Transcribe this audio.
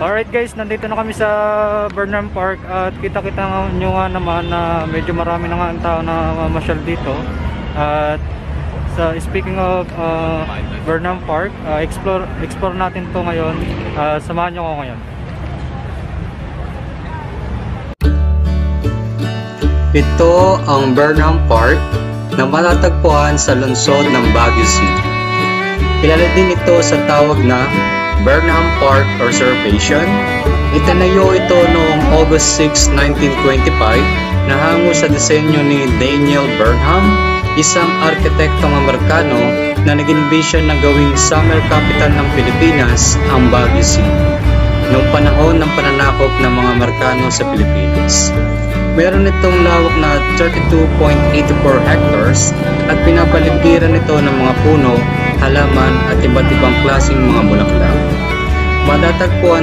Alright guys, nandito na kami sa Burnham Park at kita-kita nyo nga naman na medyo marami na nga ang tao na mamasyal dito. At speaking of Burnham Park, explore natin to ngayon. Samahan nyo ko ngayon. Ito ang Burnham Park na matatagpuan sa lungsod ng Baguio City. Kilala din ito sa tawag na Burnham Park Reservation. Itinayo ito noong August 6, 1925 na hango sa disenyo ni Daniel Burnham, isang arkitektong Amerikano na nag-envision na gawing summer capital ng Pilipinas ang Baguio City noong panahon ng pananakop ng mga Amerikano sa Pilipinas. Meron itong lawak na 32.84 hectares at pinapaligiran ito ng mga puno, halaman at iba't ibang klaseng mga bulaklak. Matatagpuan